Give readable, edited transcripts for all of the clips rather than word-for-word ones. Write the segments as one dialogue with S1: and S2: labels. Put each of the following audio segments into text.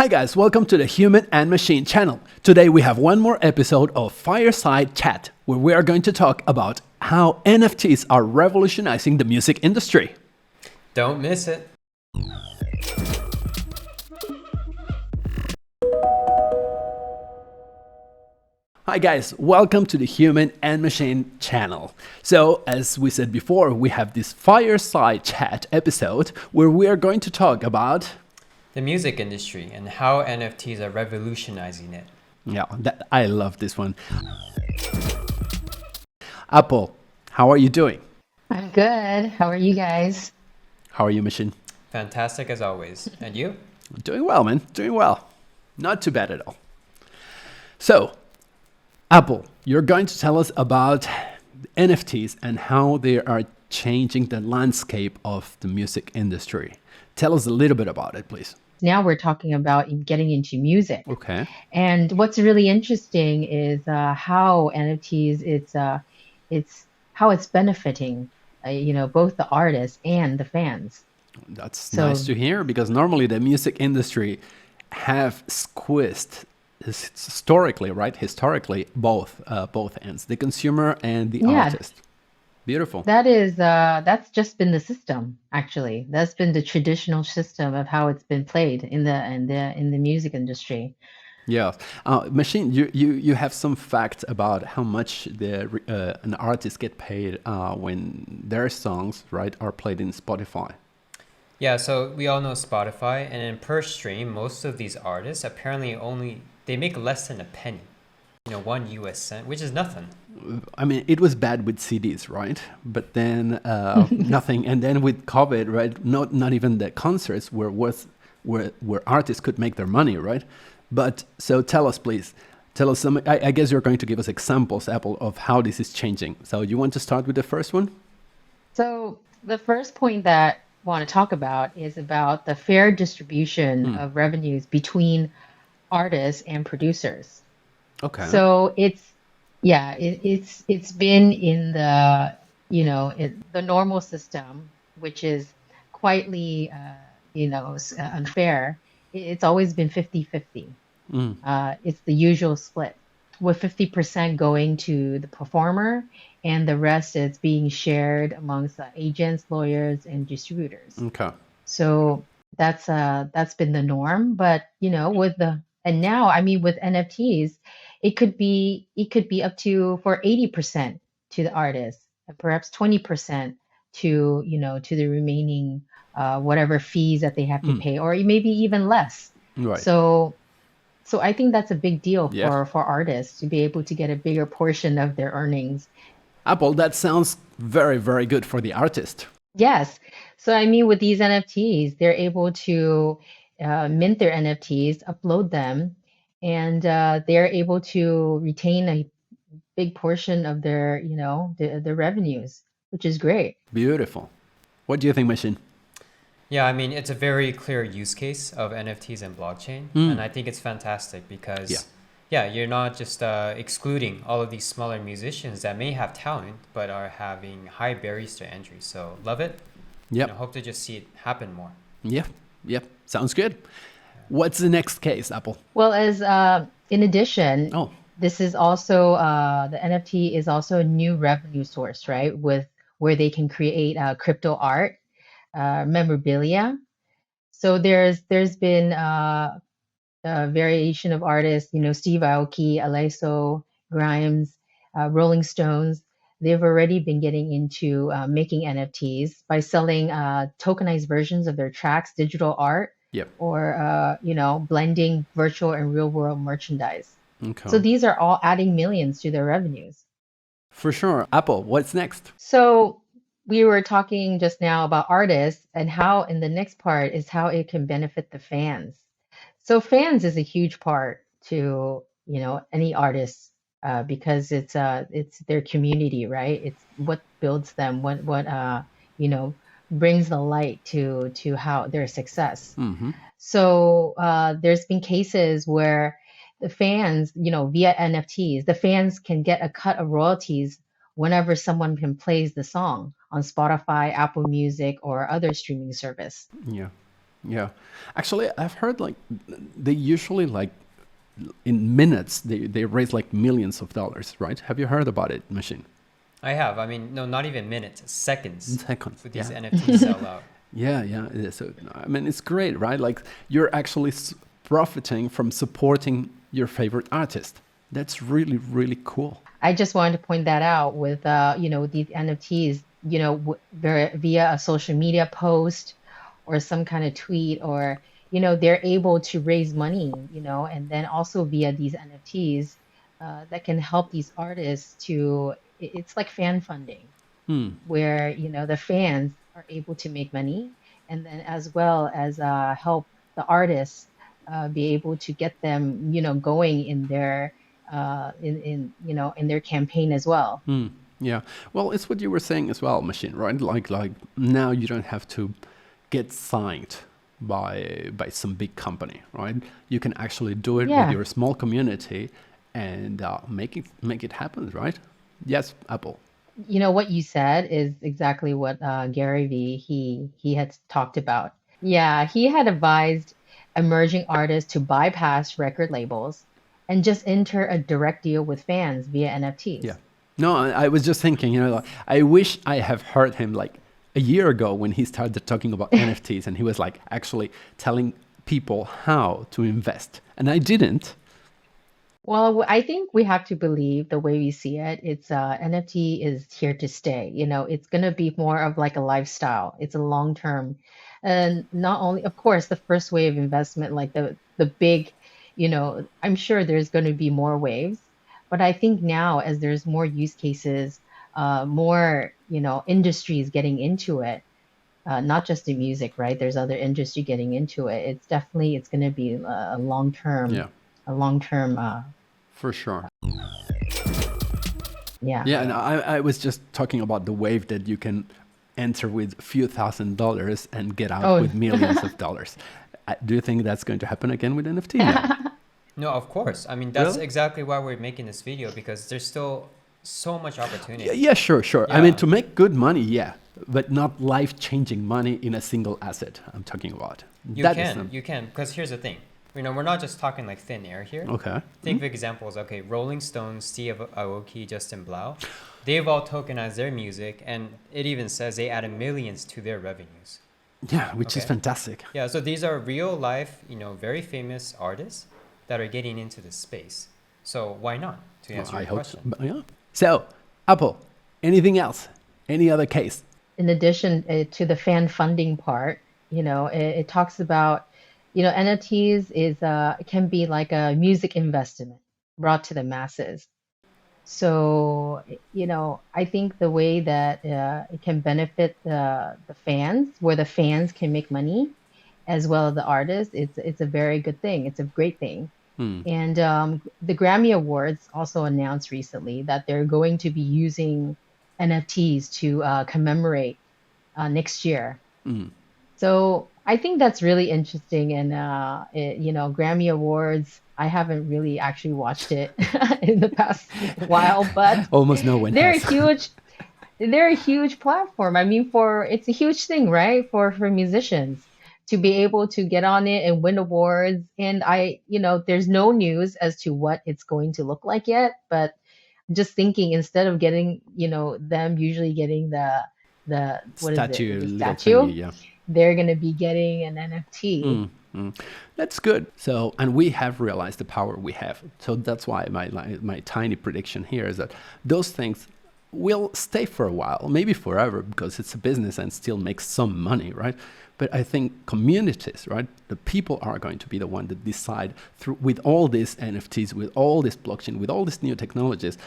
S1: Hi guys, welcome to the Human and Machine channel. Today we have one more episode of Fireside Chat, where we are going to talk about how NFTs are revolutionizing the music industry.
S2: Don't miss it.
S1: Hi guys, welcome to the Human and Machine channel. So, as we said before, we have this Fireside Chat episode where we are going to talk about
S2: The music industry and how NFTs are revolutionizing it.
S1: I love this one. Apple, how are you doing?
S3: I'm good. How are you guys?
S1: How are you, Machine?
S2: Fantastic as always. And you?
S1: Doing well, man. Doing well. Not too bad at all. So, Apple, you're going to tell us about NFTs and how they are changing the landscape of the music industry. Tell us a little bit about it, please.
S3: Now we're talking about getting into music.
S1: Okay.
S3: And what's really interesting is how NFTs it's how it's benefiting both the artists and the fans.
S1: That's
S3: So
S1: nice to hear because normally the music industry have squeezed historically, right? Historically, both ends, the consumer and the
S3: yeah,
S1: artist. Beautiful.
S3: that's just been the system actually. That's been the traditional system of how it's been played in the music industry.
S1: Yeah, Machine, you have some facts about how much an artist get paid when their songs, right, are played in Spotify.
S2: Yeah, so we all know Spotify, and in per stream, most of these artists apparently they make less than a penny. 1 US cent, which is nothing.
S1: I mean, it was bad with CDs, right? But then nothing, and then with COVID, right? Not even the concerts where artists could make their money, right? But so tell us, please. Tell us some. I guess you're going to give us examples, Apple, of how this is changing. So you want to start with the first one?
S3: So the first point that I want to talk about is about the fair distribution of revenues between artists and producers.
S1: Okay.
S3: So it's been in the normal system, which is quietly unfair. It's always been 50-50.
S1: Mm.
S3: It's the usual split, with 50% going to the performer and the rest is being shared amongst agents, lawyers, and distributors.
S1: Okay.
S3: So that's been the norm. But now I mean with NFTs, it could be up to for 80% to the artist and perhaps 20% to the remaining whatever fees that they have to
S1: Mm.
S3: pay, or maybe even less.
S1: Right.
S3: So so I think that's a big deal
S1: Yeah.
S3: for artists to be able to get a bigger portion of their earnings.
S1: Apple, that sounds very, very good for the artist.
S3: Yes. So I mean, with these NFTs, they're able to mint their NFTs, upload them, and they're able to retain a big portion of their, the revenues, which is great.
S1: Beautiful. What do you think, Machine?
S2: Yeah, I mean, it's a very clear use case of NFTs and blockchain. And I think it's fantastic
S1: Yeah.
S2: because, yeah, you're not just excluding all of these smaller musicians that may have talent, but are having high barriers to entry. So love it.
S1: Yep.
S2: Hope to just see it happen more.
S1: Yep. Yep. Sounds good. What's the next case, Apple?
S3: Well, as in addition,
S1: Oh,
S3: this is also the NFT is also a new revenue source, right? With where they can create crypto art, memorabilia. So there's been a variation of artists, Steve Aoki, Alesso, Grimes, Rolling Stones. They've already been getting into making NFTs by selling tokenized versions of their tracks, digital art,
S1: yep.
S3: or blending virtual and real world merchandise. So
S1: Okay.
S3: these are all adding millions to their revenues.
S1: For sure. Apple, what's next?
S3: So we were talking just now about artists and how, in the next part, is how it can benefit the fans. So fans is a huge part to, any artist because it's their community, right? It's what builds them, what you know brings the light to how their success.
S1: Mm-hmm.
S3: So there's been cases where the fans, via NFTs, the fans can get a cut of royalties whenever someone can plays the song on Spotify, Apple Music, or other streaming service.
S1: Yeah. Yeah. Actually, I've heard like they usually like in minutes they raise like millions of dollars, right? Have you heard about it, Machine?
S2: I have. I mean, no, not even minutes, seconds.
S1: Seconds.
S2: With these
S1: Yeah.
S2: NFTs sell out.
S1: Yeah, yeah. It is. So, I mean, it's great, right? Like you're actually profiting from supporting your favorite artist. That's really, really cool.
S3: I just wanted to point that out with with these NFTs, via a social media post or some kind of tweet, or they're able to raise money, and then also via these NFTs that can help these artists to it's like fan funding
S1: Hmm.
S3: where the fans are able to make money, and then as well as help the artists be able to get them going in their in their campaign as well.
S1: Hmm. Yeah. Well, it's what you were saying as well, Machine, right? Like now you don't have to get signed by some big company, right? You can actually do it with
S3: Yeah.
S1: your small community and make it happen, right? Yes, Apple.
S3: What you said is exactly what Gary Vee he had talked about. Yeah, he had advised emerging artists to bypass record labels and just enter a direct deal with fans via
S1: Yeah.
S3: NFTs.
S1: No, I was just thinking, like, I wish I have heard him like a year ago when he started talking about NFTs and he was like actually telling people how to invest. And I didn't.
S3: Well, I think we have to believe the way we see it. It's NFT is here to stay. It's going to be more of like a lifestyle. It's a long term, and not only, of course, the first wave investment, like the big, I'm sure there's going to be more waves, but I think now as there's more use cases, more industries getting into it, not just the music, right? There's other industry getting into it. It's going to be
S1: Yeah,
S3: a long term.
S1: for sure.
S3: Yeah.
S1: Yeah, and
S2: Yeah.
S1: I was just talking about the wave that you can enter with a few $1,000s and get out
S3: Oh,
S1: with millions of dollars. Do you think that's going to happen again with NFT? No.
S2: No, of course. I mean, that's
S1: Really?
S2: exactly why we're making this video, because there's still so much
S1: Yeah,
S2: opportunity.
S1: yeah, sure, sure. I mean,
S2: Yeah.
S1: to make good money, yeah, but not life-changing money in a single asset. I'm talking about.
S2: You can, because here's the thing. We're not just talking like thin air here.
S1: Okay.
S2: Think of examples. Okay, Rolling Stones, Steve Aoki, Justin Blau, they've all tokenized their music, and it even says they added millions to their revenues.
S1: Yeah, which is
S2: Okay.
S1: fantastic.
S2: Yeah, so these are real life, very famous artists that are getting into this space. So why not? To
S1: Well,
S2: answer
S1: I
S2: your
S1: hope so.
S2: question.
S1: But, yeah. So, Apple, anything else? Any other case?
S3: in addition to the fan funding part, it talks about, NFTs is can be like a music investment brought to the masses. So, I think the way that it can benefit the fans, where the fans can make money, as well as the artists, it's a very good thing. It's a great thing.
S1: Hmm.
S3: And the Grammy Awards also announced recently that they're going to be using NFTs to commemorate next year.
S1: Hmm.
S3: So I think that's really interesting. And Grammy Awards, I haven't really actually watched it in the past while, but
S1: Almost no one
S3: they're a
S1: has.
S3: huge they're a huge platform. I mean, it's a huge thing, right? For musicians to be able to get on it and win awards. And there's no news as to what it's going to look like yet, but just thinking instead of getting, them usually getting the what is it?
S1: Statue,
S3: The
S1: little thingy,
S3: statue,
S1: yeah.
S3: they're going to be getting an NFT.
S1: Mm, mm. That's good. So, and we have realized the power we have. So that's why my tiny prediction here is that those things will stay for a while, maybe forever, because it's a business and still makes some money, right? But I think communities, right? The people are going to be the one that decide through with all these NFTs, with all this blockchain, with all these new technologies,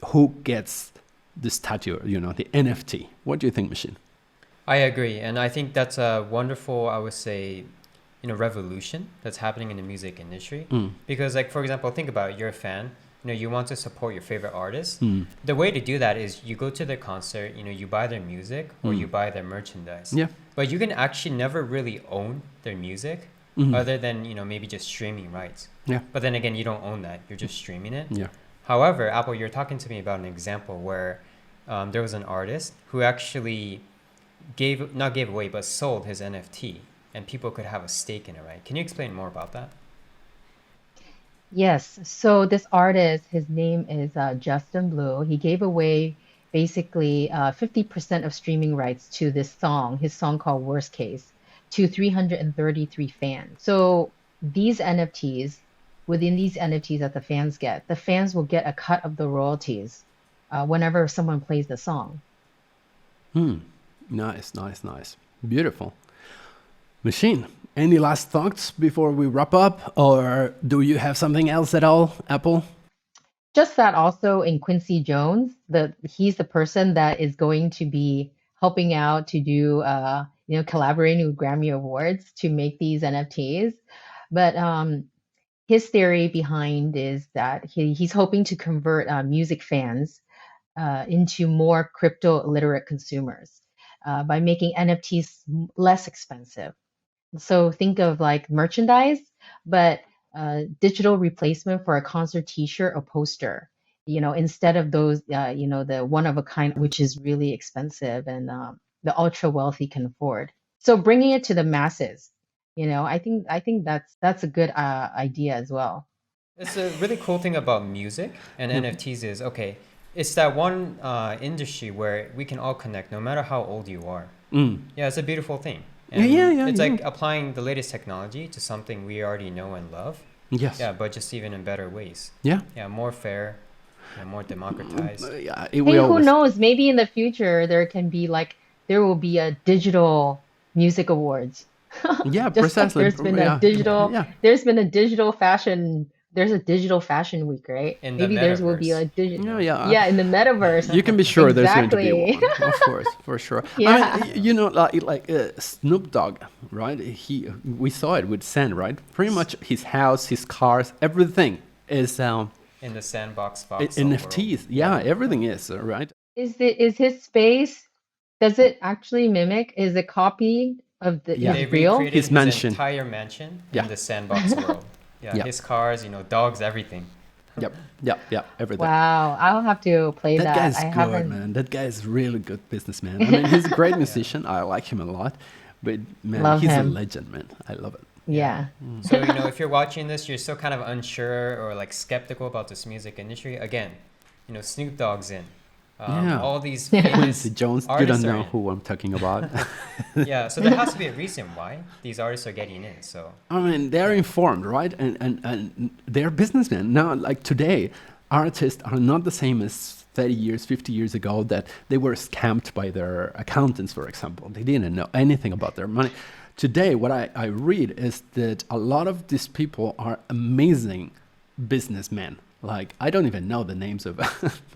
S1: who gets the statue, the NFT. What do you think, Machine?
S2: I agree, and I think that's a wonderful, I would say, revolution that's happening in the music industry.
S1: Mm.
S2: Because, like, for example, think about it, you're a fan. You want to support your favorite artist.
S1: Mm.
S2: The way to do that is you go to their concert. You buy their music or you buy their merchandise.
S1: Yeah.
S2: But you can actually never really own their music, other than maybe just streaming rights.
S1: Yeah.
S2: But then again, you don't own that. You're just streaming it.
S1: Yeah.
S2: However, Apple, you're talking to me about an example where there was an artist who actually not gave away, but sold his NFT and people could have a stake in it, right? Can you explain more about that?
S3: Yes. So this artist, his name is Justin Blue. He gave away basically 50% of streaming rights to this song, his song called Worst Case, to 333 fans. So these NFTs, within these NFTs that the fans will get a cut of the royalties whenever someone plays the song.
S1: Nice, nice, nice. Beautiful. Machine, any last thoughts before we wrap up? Or do you have something else at all, Apple?
S3: Just that also in Quincy Jones, he's the person that is going to be helping out to do collaborating with Grammy Awards to make these NFTs. But his theory behind is that he's hoping to convert music fans into more crypto literate consumers by making NFTs less expensive. So think of like merchandise, but digital replacement for a concert T-shirt or poster. Instead of those, the one of a kind, which is really expensive and the ultra wealthy can afford. So bringing it to the masses, I think that's a good idea as well.
S2: It's a really cool thing about music and NFTs is okay. It's that one industry where we can all connect, no matter how old you are. Yeah, it's a beautiful thing. And it's like applying the latest technology to something we already know and love.
S1: Yes.
S2: Yeah, but just even in better ways.
S1: Yeah.
S2: Yeah, more fair and more democratized.
S1: Yeah.
S3: Hey, who knows? Maybe in the future there will be a digital music awards.
S1: Yeah,
S3: Just like
S1: precisely.
S3: there's been a digital fashion week, right?
S2: In the
S3: Maybe there will be a
S2: metaverse.
S3: digital.
S1: Yeah.
S3: Yeah, in the metaverse.
S1: You can be sure there's going to be
S3: Exactly.
S1: one, of course, for sure.
S3: Yeah.
S1: I mean, like Snoop Dogg, right? We saw it with Sen, right? Pretty much his house, his cars, everything is
S2: In the sandbox voxel
S1: NFTs.
S2: world.
S1: Yeah, everything is right.
S3: Is his space, does it actually mimic? Is it copy of
S1: Yeah.
S2: They
S3: his real?
S2: recreated
S1: His
S2: his
S1: mansion.
S2: entire mansion
S1: Yeah.
S2: in the sandbox world. Yeah,
S1: Yeah.
S2: his cars, dogs, everything.
S1: Yep, everything.
S3: Wow, I'll have to play
S1: That
S3: that.
S1: guy's
S3: I
S1: good,
S3: haven't.
S1: man. That guy is really good businessman. I mean, he's a great musician. I like him a lot, but man,
S3: Love
S1: he's
S3: him.
S1: a legend, man. I love it.
S3: Yeah.
S2: So, if you're watching this, you're still kind of unsure or like skeptical about this music industry. Again, Snoop Dogg's in.
S1: Yeah.
S2: All these
S3: Yeah.
S2: famous
S1: Quincy Jones, you
S2: artists
S1: don't
S2: are
S1: know
S2: in.
S1: who I'm talking about.
S2: Yeah, so there has to be a reason why these artists are getting in. So
S1: I mean, they're informed, right? And they're businessmen. Now, like today, artists are not the same as 30 years, 50 years ago that they were scammed by their accountants, for example. They didn't know anything about their money. Today, what I read is that a lot of these people are amazing businessmen. Like, I don't even know the names of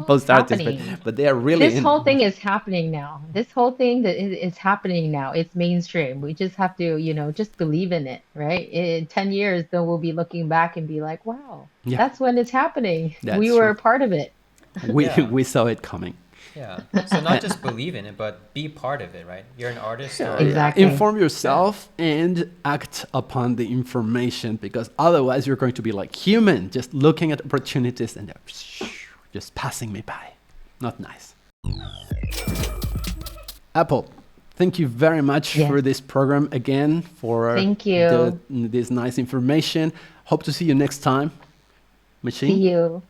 S1: most artists,
S3: happening?
S1: but they are really
S3: This whole thing is happening now. This whole thing that is happening now. It's mainstream. We just have to, just believe in it, right? In 10 years, then we'll be looking back and be like, wow,
S1: Yeah.
S3: that's when it's happening.
S1: That's
S3: We were
S1: true.
S3: a part of it.
S2: Yeah.
S1: we saw it coming.
S2: yeah, so not just believe in it, but be part of it, right? You're an artist. Or,
S3: Exactly.
S1: Inform yourself and act upon the information, because otherwise you're going to be like human, just looking at opportunities and they're just passing me by. Not nice. Apple, thank you very much
S3: Yeah.
S1: for this program again, for
S3: Thank you.
S1: this nice information. Hope to see you next time. Machine?
S3: See you.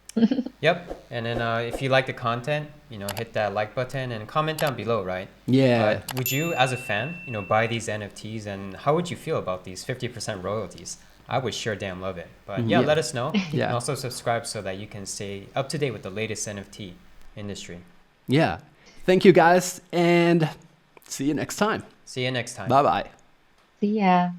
S2: Yep. And then if you like the content, hit that like button and comment down below, right?
S1: Yeah.
S2: Would you, as a fan, buy these NFTs, and how would you feel about these 50% royalties? I would sure damn love it. But yeah,
S1: Yeah.
S2: let us know.
S1: Yeah.
S2: And also subscribe so that you can stay up to date with the latest NFT industry.
S1: Yeah. Thank you guys, and see you next time.
S2: See you next time.
S1: Bye-bye.
S3: See ya.